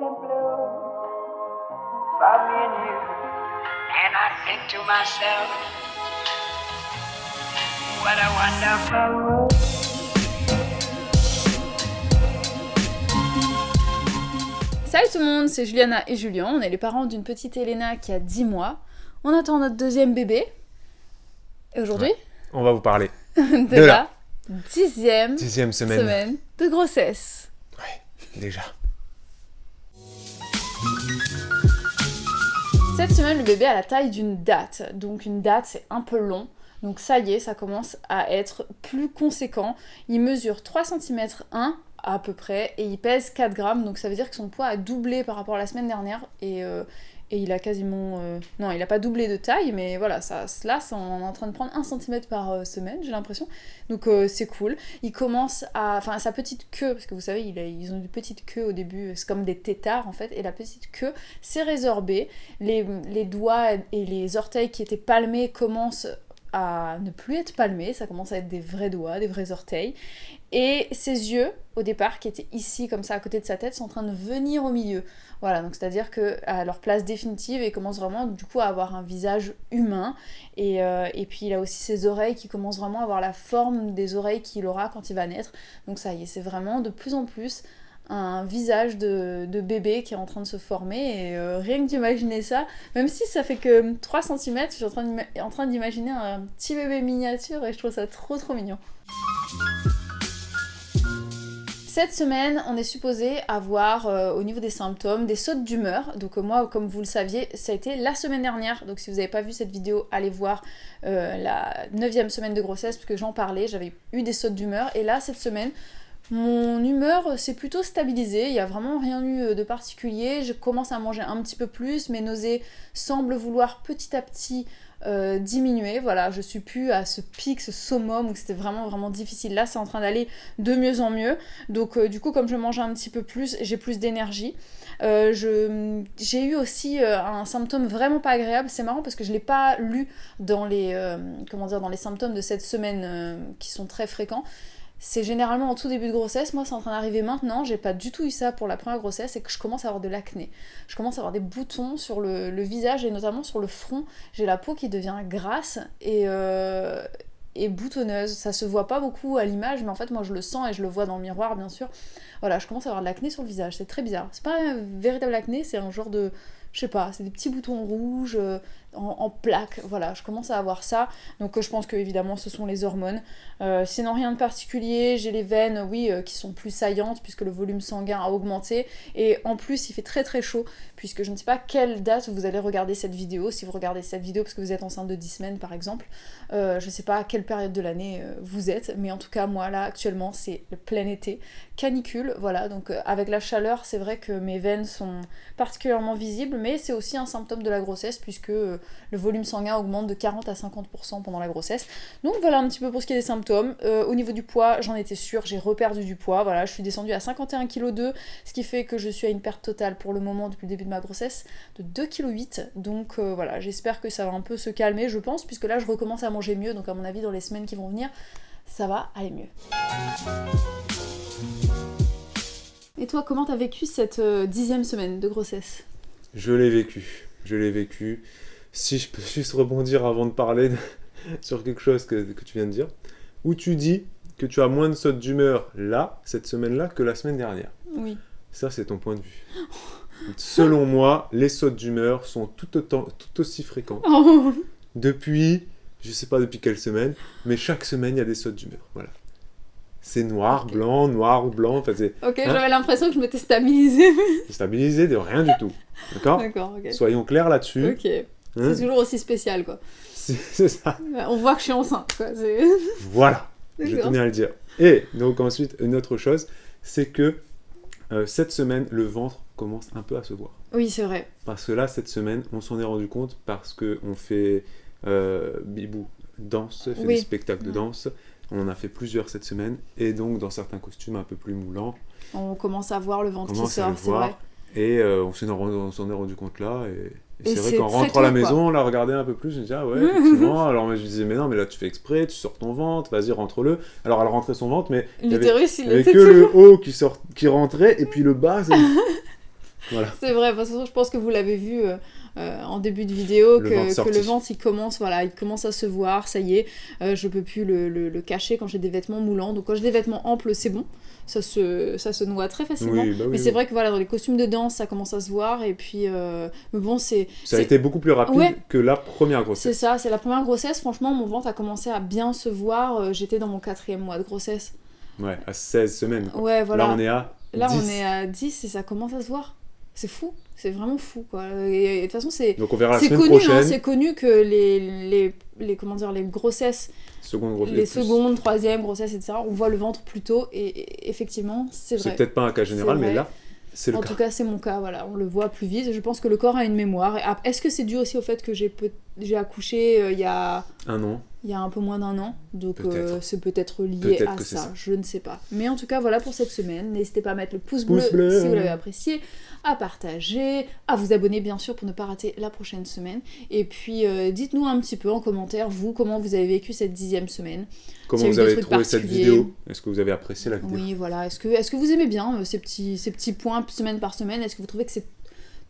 and blue for me and you. And I think to myself, what a wonderful world. Salut tout le monde, c'est Juliana et Julien, on est les parents d'une petite Elena qui a 10 mois. On attend notre deuxième bébé. Et aujourd'hui, on va vous parler de la dixième semaine de grossesse. Ouais, déjà. Cette semaine, le bébé a la taille d'une date. Donc une date, c'est un peu long. Donc ça y est, ça commence à être plus conséquent. Il mesure 3 cm 1 à peu près et il pèse 4 grammes. Donc ça veut dire que son poids a doublé par rapport à la semaine dernière. Et il a quasiment... Non, il a pas doublé de taille, mais voilà, on est en train de prendre 1 cm par semaine, j'ai l'impression. Donc c'est cool. Il commence à... Enfin, sa petite queue, parce que vous savez, ils ont une petite queue au début, c'est comme des têtards en fait, et la petite queue s'est résorbée. Les doigts et les orteils qui étaient palmés commencent à ne plus être palmés, ça commence à être des vrais doigts, des vrais orteils. Et ses yeux, au départ, qui étaient ici, comme ça, à côté de sa tête, sont en train de venir au milieu. Voilà, donc c'est-à-dire qu'à leur place définitive, il commence vraiment, du coup, à avoir un visage humain. Et puis, il a aussi ses oreilles qui commencent vraiment à avoir la forme des oreilles qu'il aura quand il va naître. Donc ça y est, c'est vraiment de plus en plus un visage de bébé qui est en train de se former. Et rien que d'imaginer ça, même si ça fait que 3 cm, je suis en train d'imaginer un petit bébé miniature et je trouve ça trop trop mignon. Cette semaine, on est supposé avoir au niveau des symptômes des sautes d'humeur. Donc moi, comme vous le saviez, ça a été la semaine dernière. Donc si vous n'avez pas vu cette vidéo, allez voir la 9e semaine de grossesse, parce que j'en parlais, j'avais eu des sautes d'humeur. Et là, cette semaine, mon humeur s'est plutôt stabilisée, il n'y a vraiment rien eu de particulier. Je commence à manger un petit peu plus, mes nausées semblent vouloir petit à petit diminuer. Voilà, je suis plus à ce pic, ce summum où c'était vraiment vraiment difficile. Là, c'est en train d'aller de mieux en mieux. Donc du coup, comme je mange un petit peu plus, j'ai plus d'énergie. J'ai eu aussi un symptôme vraiment pas agréable. C'est marrant parce que je l'ai pas lu dans les dans les symptômes de cette semaine qui sont très fréquents. C'est généralement en tout début de grossesse, moi c'est en train d'arriver maintenant, j'ai pas du tout eu ça pour la première grossesse, et que je commence à avoir de l'acné. Je commence à avoir des boutons sur le visage et notamment sur le front, j'ai la peau qui devient grasse et boutonneuse. Ça se voit pas beaucoup à l'image, mais en fait moi je le sens et je le vois dans le miroir bien sûr. Voilà, je commence à avoir de l'acné sur le visage, c'est très bizarre. C'est pas un véritable acné, c'est un genre de... Je sais pas, c'est des petits boutons rouges en plaques, voilà, je commence à avoir ça, donc je pense que évidemment ce sont les hormones. Sinon rien de particulier, j'ai les veines, qui sont plus saillantes puisque le volume sanguin a augmenté, et en plus il fait très très chaud, puisque je ne sais pas quelle date vous allez regarder cette vidéo, si vous regardez cette vidéo parce que vous êtes enceinte de 10 semaines par exemple, je sais pas à quelle période de l'année vous êtes, mais en tout cas moi là actuellement c'est le plein été, canicule, voilà, donc avec la chaleur c'est vrai que mes veines sont particulièrement visibles, mais c'est aussi un symptôme de la grossesse puisque le volume sanguin augmente de 40 à 50% pendant la grossesse. Donc voilà un petit peu pour ce qui est des symptômes. Au niveau du poids, j'en étais sûre, j'ai reperdu du poids, voilà, je suis descendue à 51,2 kg, ce qui fait que je suis à une perte totale pour le moment depuis le début de ma grossesse de 2,8 kg, donc voilà, j'espère que ça va un peu se calmer, je pense, puisque là je recommence à manger mieux, donc à mon avis dans les semaines qui vont venir, ça va aller mieux. Et toi, comment t'as vécu cette 10e semaine de grossesse ? Je l'ai vécu. Si je peux juste rebondir avant de parler sur quelque chose que tu viens de dire, où tu dis que tu as moins de sautes d'humeur là, cette semaine-là, que la semaine dernière. Oui. Ça, c'est ton point de vue. Selon moi, les sautes d'humeur sont tout aussi fréquentes. Oh. Depuis, je sais pas depuis quelle semaine, mais chaque semaine, il y a des sautes d'humeur. Voilà. C'est noir, Okay. blanc, noir, blanc. Enfin, c'est, Ok, j'avais l'impression que je m'étais stabilisée. stabilisé de rien du tout. D'accord ? D'accord, ok. Soyons clairs là-dessus. Ok. C'est toujours aussi spécial, quoi. C'est ça. On voit que je suis enceinte, quoi. Voilà. Je D'accord. tenais à le dire. Et donc ensuite, une autre chose, c'est que cette semaine, le ventre commence un peu à se voir. Oui, c'est vrai. Parce que là, cette semaine, on s'en est rendu compte parce qu'on fait Bibou danse, fait des spectacles de danse. On en a fait plusieurs cette semaine. Et donc, dans certains costumes un peu plus moulants, On commence à voir le ventre qui commence à sort, le c'est voir. vrai. Et on s'en est rendu compte là. Et c'est vrai c'est qu'en très rentrant à la tôt, maison, quoi. on l'a regardé un peu plus. Je me disais, ah ouais, effectivement. Alors moi, je disais, mais non, mais là, tu fais exprès, tu sors ton ventre, vas-y, rentre-le. Alors, elle rentrait son ventre, mais il y avait L'utérus, il que était le haut qui rentrait, et puis le bas, Voilà. C'est vrai, de toute façon, je pense que vous l'avez vu en début de vidéo, Le que ventre le sorti. ventre il commence à se voir, ça y est, je peux plus le cacher quand j'ai des vêtements moulants. Donc quand j'ai des vêtements amples, c'est bon, ça se noie très facilement. Oui, bah oui, mais c'est oui. vrai que voilà, dans les costumes de danse, ça commence à se voir, et puis, mais bon, Ça a c'est- été beaucoup plus rapide Ouais. que la première c'est grossesse. ça, c'est la première grossesse. Franchement, mon ventre a commencé à bien se voir. J'étais dans mon 4e mois de grossesse. Ouais, à 16 semaines. Quoi. Ouais, voilà. Là, on est à Là, 10. on est à 10 et ça commence à se voir. C'est fou, c'est vraiment fou, quoi. Et de toute façon, c'est Donc on verra la c'est semaine connu, prochaine. hein, c'est connu que comment dire, les grossesses, Seconde grossesse. les secondes, troisième grossesses, etc., on voit le ventre plus tôt, et effectivement, c'est C'est vrai. peut-être pas un cas général, C'est mais vrai. là, c'est le En cas. tout cas, c'est mon cas, voilà, on le voit plus vite. Je pense que le corps a une mémoire. Et est-ce que c'est dû aussi au fait que j'ai accouché il y a Un an. un peu moins d'1 an, donc Peut-être. c'est peut-être lié Peut-être à que c'est ça, ça. je ne sais pas. Mais en tout cas, voilà pour cette semaine. N'hésitez pas à mettre le pouce Pouce bleu bleu. si vous l'avez apprécié, à partager, à vous abonner bien sûr pour ne pas rater la prochaine semaine. Et puis dites-nous un petit peu en commentaire, vous, comment vous avez vécu cette 10e semaine. Comment S'il y a eu vous des avez trucs trouvé cette particuliers. vidéo? Est-ce que vous avez apprécié la vidéo? Oui, voilà. Est-ce que vous aimez bien ces petits points semaine par semaine? Est-ce que vous trouvez que c'est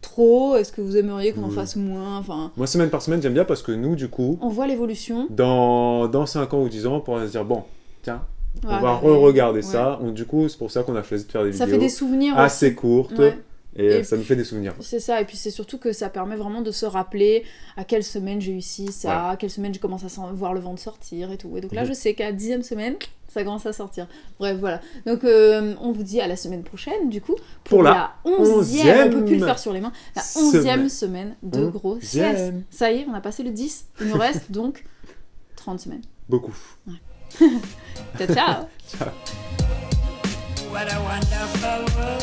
trop? Est-ce que vous aimeriez qu'on en Oui. fasse moins? Enfin, Moi, semaine par semaine, j'aime bien parce que nous, du coup, on voit l'évolution. dans 5 ans ou 10 ans, on pourra se dire, bon, tiens, on Voilà, va re-regarder ouais. ça. Donc, du coup, c'est pour ça qu'on a choisi de faire des Ça fait vidéos des souvenirs assez aussi. courtes. Ouais. Et Et ça nous fait des souvenirs. C'est ça, et puis c'est surtout que ça permet vraiment de se rappeler à quelle semaine j'ai eu ci, ça, Voilà. à quelle semaine je commence à voir le ventre sortir et tout. Et donc là, Mhm. je sais qu'à 10e semaine, ça commence à sortir. Bref, voilà. Donc on vous dit à la semaine prochaine, du coup, pour la 11e, on peut plus le faire sur les mains, la 11e semaine de grossesse. 11e. Ça y est, on a passé le 10, il nous reste donc 30 semaines. Beaucoup. Ciao, ciao. Ciao. What a wonderful world.